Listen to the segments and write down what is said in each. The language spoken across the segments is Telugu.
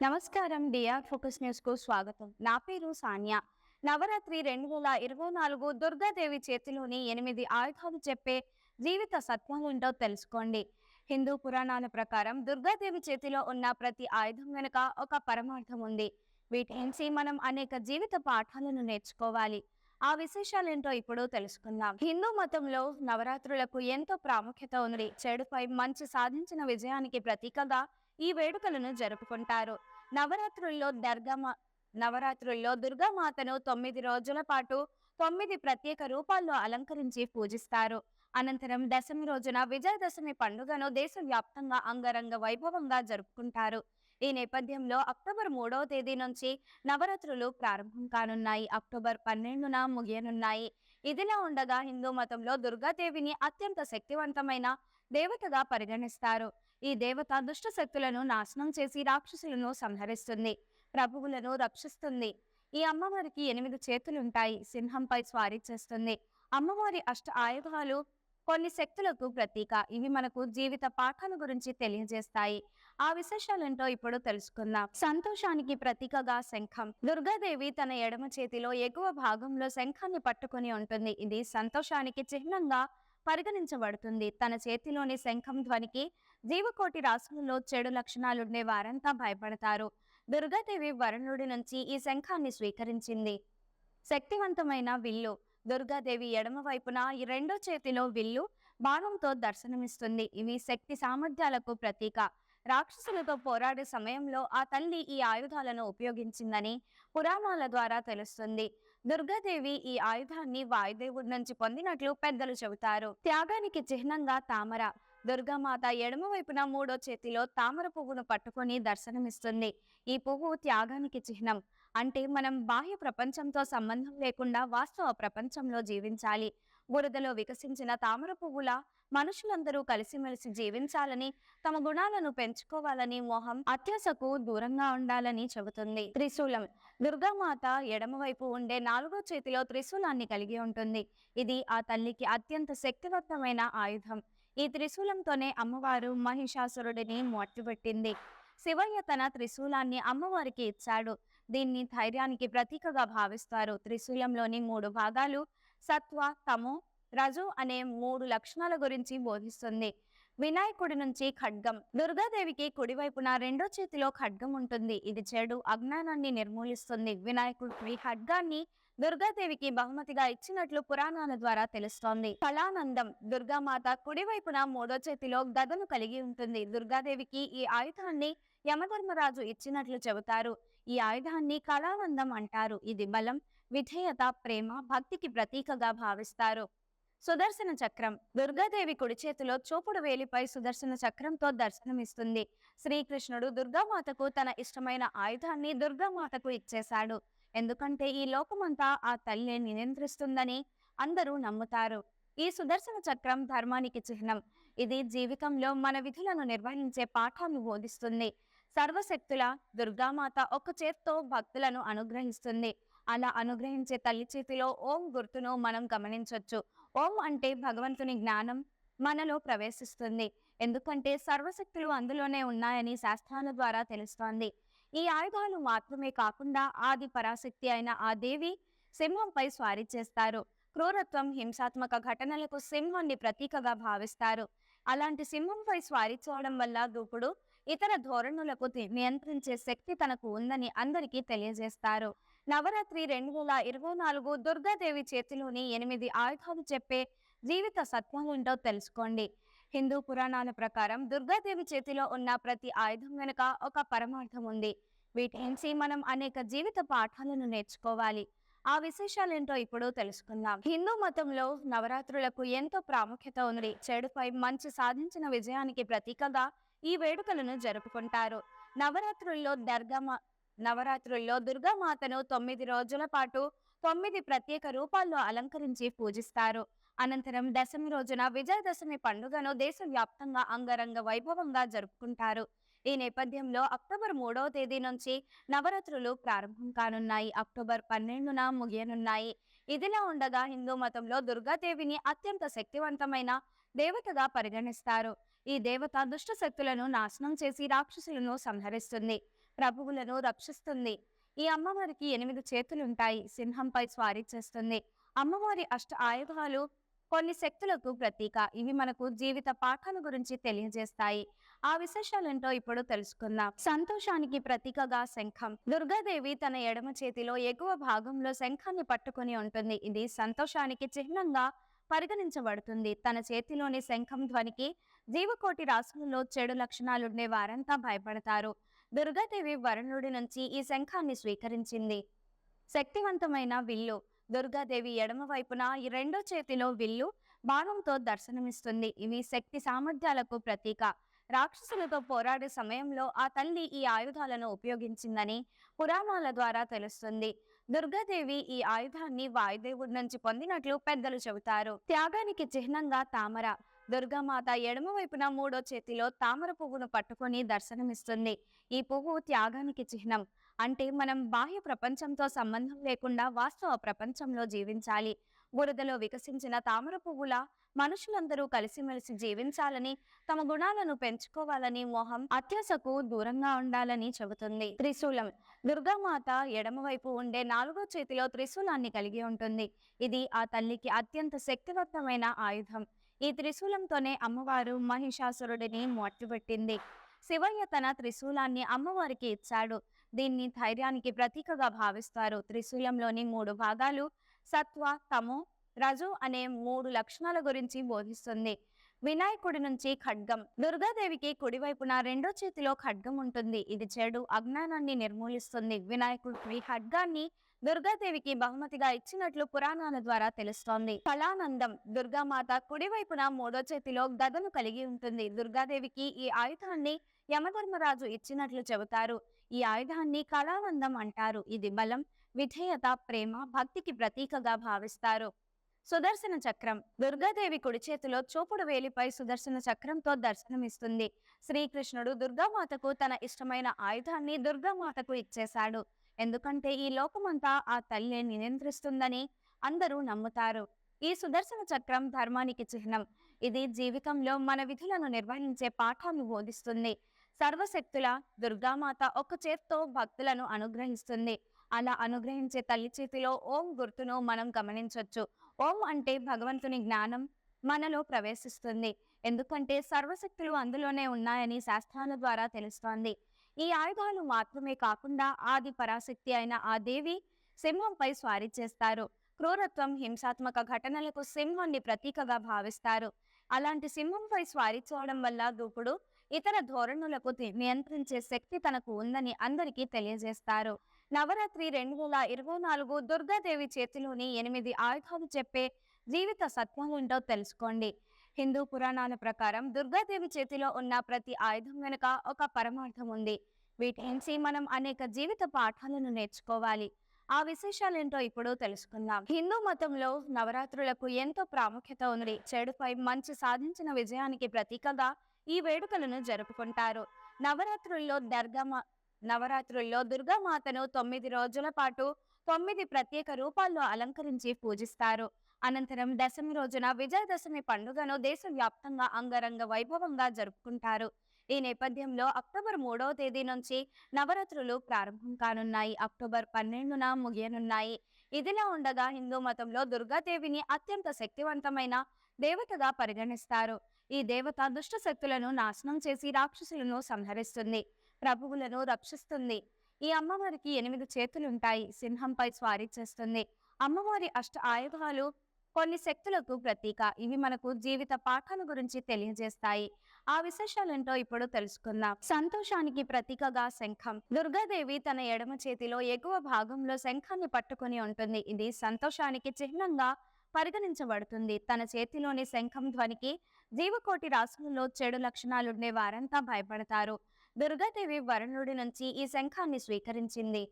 నమస్కారం. డిఆర్ ఫోకస్ న్యూస్ కు స్వాగతం. నా పేరు సాన్యా. నవరాత్రి 2024 దుర్గాదేవి చేతిలోని 8 ఆయుధాలు చెప్పే జీవిత సత్యాలేంటో తెలుసుకోండి. హిందూ పురాణాల ప్రకారం దుర్గాదేవి చేతిలో ఉన్న ప్రతి ఆయుధం వెనుక ఒక పరమార్థం ఉంది. వీటి నుంచి మనం అనేక జీవిత పాఠాలను నేర్చుకోవాలి. ఆ విశేషాలేంటో ఇప్పుడు తెలుసుకుందాం. హిందూ మతంలో నవరాత్రులకు ఎంతో ప్రాముఖ్యత ఉంది. చెడుపై మంచి సాధించిన విజయానికి ప్రతీకగా ఈ వేడుకలను జరుపుకుంటారు. నవరాత్రుల్లో నవరాత్రుల్లో దుర్గామాతను 9 రోజుల పాటు 9 ప్రత్యేక రూపాల్లో అలంకరించి పూజిస్తారు. అనంతరం దశమి రోజున విజయదశమి పండుగను దేశవ్యాప్తంగా అంగరంగ వైభవంగా జరుపుకుంటారు. ఈ నేపథ్యంలో అక్టోబర్ 3వ తేదీ నుంచి నవరాత్రులు ప్రారంభం కానున్నాయి. అక్టోబర్ 12న ముగియనున్నాయి. ఇదిలా ఉండగా హిందూ మతంలో దుర్గాదేవిని అత్యంత శక్తివంతమైన దేవతగా పరిగణిస్తారు. ఈ దేవత దుష్ట శక్తులను నాశనం చేసి రాక్షసులను సంహరిస్తుంది, ప్రభువులను రక్షిస్తుంది. ఈ అమ్మవారికి 8 చేతులుంటాయి. సింహంపై స్వారీ చేస్తుంది. అమ్మవారి అష్ట ఆయుధాలు కొన్ని శక్తులకు ప్రతీక. ఇవి మనకు జీవిత పాఠాల గురించి తెలియజేస్తాయి. ఆ విశేషాలేంటో ఇప్పుడు తెలుసుకుందాం. సంతోషానికి ప్రతీకగా శంఖం. దుర్గాదేవి తన ఎడమ చేతిలో ఎగువ భాగంలో శంఖాన్ని పట్టుకుని ఉంటుంది. ఇది సంతోషానికి చిహ్నంగా పరిగణించబడుతుంది. తన చేతిలోని శంఖం ధ్వనికి జీవకోటి రాశులలో చెడు లక్షణాలుండే వారంతా భయపడతారు. దుర్గాదేవి వరుణుడి నుంచి ఈ శంఖాన్ని స్వీకరించింది. శక్తివంతమైన విల్లు. దుర్గాదేవి ఎడమ వైపున ఈ రెండో చేతిలో విల్లు బాణంతో దర్శనమిస్తుంది. ఇవి శక్తి సామర్థ్యాలకు ప్రతీక. రాక్షసులతో పోరాడే సమయంలో ఆ తల్లి ఈ ఆయుధాలను ఉపయోగించిందని పురాణాల ద్వారా తెలుస్తుంది. దుర్గాదేవి ఈ ఆయుధాన్ని వాయుదేవుడి నుంచి పొందినట్లు పెద్దలు చెబుతారు. త్యాగానికి చిహ్నంగా తామర. దుర్గామాత ఎడమ వైపున 3వ చేతిలో తామర పువ్వును పట్టుకొని దర్శనమిస్తుంది. ఈ పువ్వు త్యాగానికి చిహ్నం. అంటే మనం బాహ్య ప్రపంచంతో సంబంధం లేకుండా వాస్తవ ప్రపంచంలో జీవించాలి. బురదలో వికసించిన తామర పువ్వుల మనుషులందరూ కలిసిమెలిసి జీవించాలని, తమ గుణాలను పెంచుకోవాలని, మోహం అత్యాశకు దూరంగా ఉండాలని చెబుతుంది. త్రిశూలం. దుర్గామాత ఎడమవైపు ఉండే 4వ చేతిలో త్రిశూలాన్ని కలిగి ఉంటుంది. ఇది ఆ తల్లికి అత్యంత శక్తివంతమైన ఆయుధం. ఈ త్రిశూలంతోనే అమ్మవారు మహిషాసురుడిని మట్టిపెట్టింది. శివయ్య తన త్రిశూలాన్ని అమ్మవారికి ఇచ్చాడు. దీన్ని ధైర్యానికి ప్రతీకగా భావిస్తారు. త్రిశూలంలోని 3 భాగాలు సత్వ, తమో, రజు అనే 3 లక్షణాల గురించి బోధిస్తుంది. వినాయకుడి నుంచి ఖడ్గం. దుర్గాదేవికి కుడివైపున 2వ చేతిలో ఖడ్గం ఉంటుంది. ఇది చెడు, అజ్ఞానాన్ని నిర్మూలిస్తుంది. వినాయకుడి ఖడ్గాన్ని దుర్గాదేవికి బహుమతిగా ఇచ్చినట్లు పురాణాల ద్వారా తెలుస్తోంది. కళానందం. దుర్గామాత కుడివైపున 3వ చేతిలో గదను కలిగి ఉంటుంది. దుర్గాదేవికి ఈ ఆయుధాన్ని యమధర్మరాజు ఇచ్చినట్లు చెబుతారు. ఈ ఆయుధాన్ని కళానందం అంటారు. ఇది బలం, విధేయత, ప్రేమ, భక్తికి ప్రతీకగా భావిస్తారు. సుదర్శన చక్రం. దుర్గాదేవి కుడి చేతిలో చూపుడు వేలిపై సుదర్శన చక్రంతో దర్శనమిస్తుంది. శ్రీకృష్ణుడు దుర్గామాతకు తన ఇష్టమైన ఆయుధాన్ని దుర్గామాతకు ఇచ్చేశాడు. ఎందుకంటే ఈ లోకమంతా ఆ తల్లి నియంత్రిస్తుందని అందరూ నమ్ముతారు. ఈ సుదర్శన చక్రం ధర్మానికి చిహ్నం. ఇది జీవితంలో మన విధులను నిర్వహించే పాఠాన్ని బోధిస్తుంది. సర్వశక్తుల దుర్గామాత ఒక్క చేత్తో భక్తులను అనుగ్రహిస్తుంది. అలా అనుగ్రహించే తల్లి చేతిలో ఓం గుర్తును మనం గమనించవచ్చు. ఓం అంటే భగవంతుని జ్ఞానం మనలో ప్రవేశిస్తుంది. ఎందుకంటే సర్వశక్తులు అందులోనే ఉన్నాయని శాస్త్రాల ద్వారా తెలుస్తోంది. ఈ ఆయుధాలు మాత్రమే కాకుండా ఆది పరాశక్తి అయిన ఆ దేవి సింహంపై స్వారీ చేస్తారు. క్రూరత్వం, హింసాత్మక ఘటనలకు సింహాన్ని ప్రతీకగా భావిస్తారు. అలాంటి సింహంపై స్వారీ చేయడం వల్ల దూకుడు, ఇతర ధోరణులకు నియంత్రించే శక్తి తనకు ఉందని అందరికీ తెలియజేస్తారు. నవరాత్రి 2024 దుర్గాదేవి చేతిలోని 8 ఆయుధాలు చెప్పే జీవిత సత్యాలేంటో తెలుసుకోండి. హిందూ పురాణాల ప్రకారం దుర్గాదేవి చేతిలో ఉన్న ప్రతి ఆయుధం వెనుక ఒక పరమార్థం ఉంది. వీటి నుంచి మనం అనేక జీవిత పాఠాలను నేర్చుకోవాలి. ఆ విశేషాలేంటో ఇప్పుడు తెలుసుకుందాం. హిందూ మతంలో నవరాత్రులకు ఎంతో ప్రాముఖ్యత ఉంది. చెడుపై మంచి సాధించిన విజయానికి ప్రతీకగా ఈ వేడుకలను జరుపుకుంటారు. నవరాత్రుల్లో దుర్గామాతను 9 రోజుల పాటు 9 ప్రత్యేక రూపాల్లో అలంకరించి పూజిస్తారు. అనంతరం దశమి రోజున విజయదశమి పండుగను దేశవ్యాప్తంగా అంగరంగ వైభవంగా జరుపుకుంటారు. ఈ నేపథ్యంలో అక్టోబర్ 3వ తేదీ నుంచి నవరాత్రులు ప్రారంభం కానున్నాయి. అక్టోబర్ 12న ముగియనున్నాయి. ఇదిలా ఉండగా హిందూ మతంలో దుర్గాదేవిని అత్యంత శక్తివంతమైన దేవతగా పరిగణిస్తారు. ఈ దేవత దుష్ట శక్తులను నాశనం చేసి రాక్షసులను సంహరిస్తుంది, ప్రభువులను రక్షిస్తుంది. ఈ అమ్మవారికి 8 చేతులుంటాయి. సింహంపై స్వారీ చేస్తుంది. అమ్మవారి అష్ట ఆయుధాలు కొన్ని శక్తులకు ప్రతీక. ఇవి మనకు జీవిత పాఠాల గురించి తెలియజేస్తాయి. ఆ విశేషాలేంటో ఇప్పుడు తెలుసుకుందాం. సంతోషానికి ప్రతీకగా శంఖం. దుర్గాదేవి తన ఎడమ చేతిలో ఎగువ భాగంలో శంఖాన్ని పట్టుకొని ఉంటుంది. ఇది సంతోషానికి చిహ్నంగా పరిగణించబడుతుంది. తన చేతిలోని శంఖం ధ్వనికి జీవకోటి రాశులలో చెడు లక్షణాలుండే వారంతా భయపడతారు. దుర్గాదేవి వరుణుడి నుంచి ఈ శంఖాన్ని స్వీకరించింది. శక్తివంతమైన విల్లు. దుర్గాదేవి ఎడమ వైపున ఈ రెండో చేతిలో విల్లు బాణంతో దర్శనమిస్తుంది. ఇవి శక్తి సామర్థ్యాలకు ప్రతీక. రాక్షసులతో పోరాడే సమయంలో ఆ తల్లి ఈ ఆయుధాలను ఉపయోగించిందని పురాణాల ద్వారా తెలుస్తుంది. దుర్గాదేవి ఈ ఆయుధాన్ని వాయుదేవుడి నుంచి పొందినట్లు పెద్దలు చెబుతారు. త్యాగానికి చిహ్నంగా తామర. దుర్గామాత ఎడమ వైపున మూడో చేతిలో తామర పువ్వును పట్టుకొని దర్శనమిస్తుంది. ఈ పువ్వు త్యాగానికి చిహ్నం. అంటే మనం బాహ్య ప్రపంచంతో సంబంధం లేకుండా వాస్తవ ప్రపంచంలో జీవించాలి. బురదలో వికసించిన తామర పువ్వుల మనుషులందరూ కలిసిమెలిసి జీవించాలని, తమ గుణాలను పెంచుకోవాలని, మోహం అత్యాశకు దూరంగా ఉండాలని చెబుతుంది. త్రిశూలం. దుర్గామాత ఎడమవైపు ఉండే నాలుగో చేతిలో త్రిశూలాన్ని కలిగి ఉంటుంది. ఇది ఆ తల్లికి అత్యంత శక్తివంతమైన ఆయుధం. ఈ త్రిశూలంతోనే అమ్మవారు మహిషాసురుడిని మట్టుబెట్టింది. శివయ్య తన త్రిశూలాన్ని అమ్మవారికి ఇచ్చాడు. దీన్ని ధైర్యానికి ప్రతీకగా భావిస్తారు. త్రిశూలంలోని 3 భాగాలు సత్వ, తమో, రజు అనే 3 లక్షణాల గురించి బోధిస్తుంది. వినాయకుడి నుంచి ఖడ్గం. దుర్గాదేవికి కుడివైపున రెండో చేతిలో ఖడ్గం ఉంటుంది. ఇది చెడు అజ్ఞానాన్ని నిర్మూలిస్తుంది. వినాయకుడు ఈ ఖడ్గాన్ని దుర్గాదేవికి బహుమతిగా ఇచ్చినట్లు పురాణాల ద్వారా తెలుస్తోంది. కళానందం. దుర్గామాత కుడివైపున మూడో చేతిలో గదను కలిగి ఉంటుంది. దుర్గాదేవికి ఈ ఆయుధాన్ని యమధర్మరాజు ఇచ్చినట్లు చెబుతారు. ఈ ఆయుధాన్ని కళానందం అంటారు. ఇది బలం, విధేయత, ప్రేమ, భక్తికి ప్రతీకగా భావిస్తారు. సుదర్శన చక్రం. దుర్గాదేవి కుడి చేతిలో చూపుడు వేలిపై సుదర్శన చక్రంతో దర్శనమిస్తుంది. శ్రీకృష్ణుడు దుర్గామాతకు తన ఇష్టమైన ఆయుధాన్ని దుర్గామాతకు ఇచ్చేశాడు. ఎందుకంటే ఈ లోకమంతా ఆ తల్లి నియంత్రిస్తుందని అందరూ నమ్ముతారు. ఈ సుదర్శన చక్రం ధర్మానికి చిహ్నం. ఇది జీవితంలో మన విధులను నిర్వహించే పాఠాన్ని బోధిస్తుంది. సర్వశక్తుల దుర్గామాత ఒక చేత్తో భక్తులను అనుగ్రహిస్తుంది. అలా అనుగ్రహించే తల్లి చేతిలో ఓం గుర్తును మనం గమనించవచ్చు. ఓం అంటే భగవంతుని జ్ఞానం మనలో ప్రవేశిస్తుంది. ఎందుకంటే సర్వశక్తులు అందులోనే ఉన్నాయని శాస్త్రాల ద్వారా తెలుస్తోంది. ఈ ఆయుధాలు మాత్రమే కాకుండా ఆది పరాశక్తి అయిన ఆ దేవి సింహంపై స్వారీ చేస్తారు. క్రూరత్వం, హింసాత్మక ఘటనలకు సింహాన్ని ప్రతీకగా భావిస్తారు. అలాంటి సింహంపై స్వారీ చేయడం వల్ల దూకుడు, ఇతర ధోరణులకు నియంత్రించే శక్తి తనకు ఉందని అందరికీ తెలియజేస్తారు. నవరాత్రి 2024 దుర్గాదేవి చేతిలోని 8 ఆయుధాలు చెప్పే జీవిత సత్యాలేంటో తెలుసుకోండి. హిందూ పురాణాల ప్రకారం దుర్గాదేవి చేతిలో ఉన్న ప్రతి ఆయుధం వెనుక ఒక పరమార్థం ఉంది. వీటి నుంచి మనం అనేక జీవిత పాఠాలను నేర్చుకోవాలి. ఆ విశేషాలేంటో ఇప్పుడు తెలుసుకుందాం. హిందూ మతంలో నవరాత్రులకు ఎంతో ప్రాముఖ్యత ఉంది. చెడుపై మంచి సాధించిన విజయానికి ప్రతీకగా ఈ వేడుకలను జరుపుకుంటారు. నవరాత్రుల్లో దుర్గామాతను 9 రోజుల పాటు 9 ప్రత్యేక రూపాల్లో అలంకరించి పూజిస్తారు. అనంతరం దశమి రోజున విజయదశమి పండుగను దేశవ్యాప్తంగా అంగరంగ వైభవంగా జరుపుకుంటారు. ఈ నేపథ్యంలో అక్టోబర్ 3వ తేదీ నుంచి నవరాత్రులు ప్రారంభం కానున్నాయి. అక్టోబర్ 12న ముగియనున్నాయి. ఇదిలా ఉండగా హిందూ మతంలో దుర్గాదేవిని అత్యంత శక్తివంతమైన దేవతగా పరిగణిస్తారు. ఈ దేవత దుష్ట శక్తులను నాశనం చేసి రాక్షసులను సంహరిస్తుంది, ప్రభువులను రక్షిస్తుంది. ఈ అమ్మవారికి 8 చేతులుంటాయి. సింహంపై స్వారీ చేస్తుంది. అమ్మవారి అష్ట ఆయుధాలు కొన్ని శక్తులకు ప్రతీక. ఇవి మనకు జీవిత పాఠాల గురించి తెలియజేస్తాయి. ఆ విశేషాలేంటో ఇప్పుడు తెలుసుకుందాం. సంతోషానికి ప్రతీకగా శంఖం. దుర్గాదేవి తన ఎడమ చేతిలో ఎగువ భాగంలో శంఖాన్ని పట్టుకొని ఉంటుంది. ఇది సంతోషానికి చిహ్నంగా పరిగణించబడుతుంది. తన చేతిలోని శంఖం ధ్వనికి జీవకోటి రాశులలో చెడు లక్షణాలుండే వారంతా భయపడతారు. దుర్గాదేవి వరుణుడి నుంచి ఈ శంఖాన్ని స్వీకరించింది.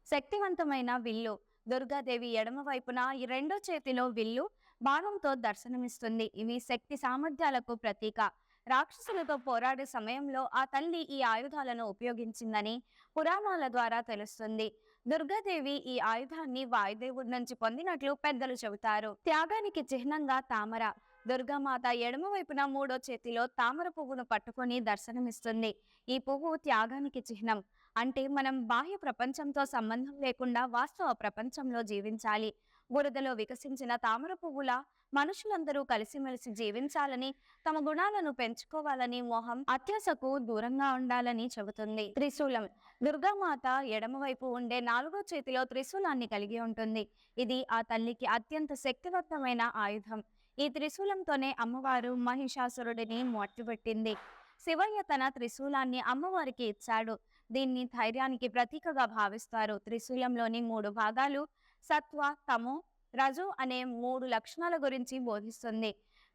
శక్తివంతమైన విల్లు. దుర్గాదేవి ఎడమ వైపున ఈ రెండో చేతిలో విల్లు బాణంతో దర్శనమిస్తుంది. ఇవి శక్తి సామర్థ్యాలకు ప్రతీక. రాక్షసులతో పోరాడే సమయంలో ఆ తల్లి ఈ ఆయుధాలను ఉపయోగించిందని పురాణాల ద్వారా తెలుస్తుంది. దుర్గాదేవి ఈ ఆయుధాన్ని వాయుదేవుడి నుంచి పొందినట్లు పెద్దలు చెబుతారు. త్యాగానికి చిహ్నంగా తామర. దుర్గామాత ఎడమ వైపున మూడో చేతిలో తామర పువ్వును పట్టుకొని దర్శనమిస్తుంది. ఈ పువ్వు త్యాగానికి చిహ్నం. అంటే మనం బాహ్య ప్రపంచంతో సంబంధం లేకుండా వాస్తవ ప్రపంచంలో జీవించాలి. బురదలో వికసించిన తామర పువ్వుల మనుషులందరూ కలిసిమెలిసి జీవించాలని, తమ గుణాలను పెంచుకోవాలని, మోహం అత్యాశకు దూరంగా ఉండాలని చెబుతుంది. త్రిశూలం. దుర్గామాత ఎడమవైపు ఉండే 4వ చేతిలో త్రిశూలాన్ని కలిగి ఉంటుంది. ఇది ఆ తల్లికి అత్యంత శక్తివంతమైన ఆయుధం. ఈ త్రిశూలంతోనే అమ్మవారు మహిషాసురుడిని మట్టుబెట్టింది. శివయ్య తన త్రిశూలాన్ని అమ్మవారికి ఇచ్చాడు. దీన్ని ధైర్యానికి ప్రతీకగా భావిస్తారు. త్రిశూలంలోని 3 భాగాలు సత్వ, తమో, రజు అనే 3 లక్షణాల గురించి బోధిస్తుంది.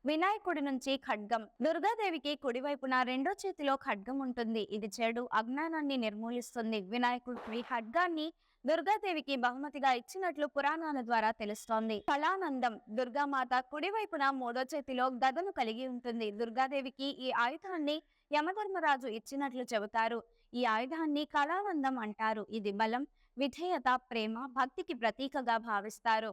వినాయకుడి నుంచి ఖడ్గం. దుర్గాదేవికి కుడివైపున 2వ చేతిలో ఖడ్గం ఉంటుంది. ఇది చెడు, అజ్ఞానాన్ని నిర్మూలిస్తుంది. వినాయకుడు ఈ ఖడ్గాన్ని దుర్గాదేవికి బహుమతిగా ఇచ్చినట్లు పురాణాల ద్వారా తెలుస్తోంది. కళానందం. దుర్గామాత కుడివైపున 3వ చేతిలో గదను కలిగి ఉంటుంది. దుర్గాదేవికి ఈ ఆయుధాన్ని యమధర్మరాజు ఇచ్చినట్లు చెబుతారు. ఈ ఆయుధాన్ని కళానందం అంటారు. ఇది బలం, విధేయత, ప్రేమ, భక్తికి ప్రతీకగా భావిస్తారు.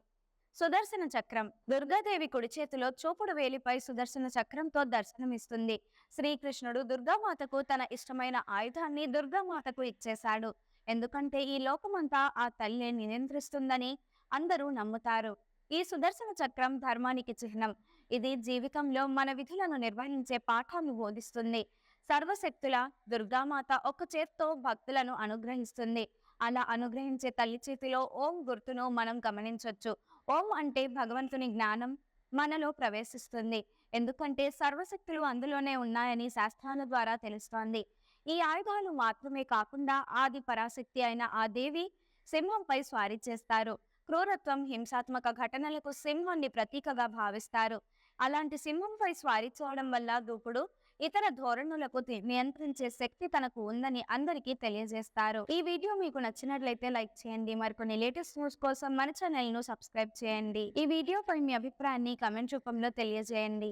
సుదర్శన చక్రం. దుర్గాదేవి కుడి చేతిలో చూపుడు వేలిపై సుదర్శన చక్రంతో దర్శనమిస్తుంది. శ్రీకృష్ణుడు దుర్గామాతకు తన ఇష్టమైన ఆయుధాన్ని దుర్గామాతకు ఇచ్చేశాడు. ఎందుకంటే ఈ లోకమంతా ఆ తల్లి నియంత్రిస్తుందని అందరూ నమ్ముతారు. ఈ సుదర్శన చక్రం ధర్మానికి చిహ్నం. ఇది జీవితంలో మన విధులను నిర్వహించే పాఠాన్ని బోధిస్తుంది. సర్వశక్తుల దుర్గామాత ఒక్క చేత్తో భక్తులను అనుగ్రహిస్తుంది. అలా అనుగ్రహించే తల్లి చేతిలో ఓం గుర్తును మనం గమనించవచ్చు. ఓం అంటే భగవంతుని జ్ఞానం మనలో ప్రవేశిస్తుంది. ఎందుకంటే సర్వశక్తులు అందులోనే ఉన్నాయని శాస్త్రాల ద్వారా తెలుస్తోంది. ఈ ఆయుధాలు మాత్రమే కాకుండా ఆది పరాశక్తి అయిన ఆ దేవి సింహంపై స్వారీ చేస్తారు. క్రూరత్వం, హింసాత్మక ఘటనలకు సింహాన్ని ప్రతీకగా భావిస్తారు. అలాంటి సింహంపై స్వారీ చేయడం వల్ల దూకుడు, ఇతర ధోరణులకు నియంత్రించే శక్తి తనకు ఉందని అందరికీ తెలియజేస్తారు. ఈ వీడియో మీకు నచ్చినట్లయితే లైక్ చేయండి. మరికొన్ని లేటెస్ట్ న్యూస్ కోసం మన ఛానల్ ను సబ్స్క్రైబ్ చేయండి. ఈ వీడియోపై మీ అభిప్రాయాన్ని కామెంట్ రూపంలో తెలియజేయండి.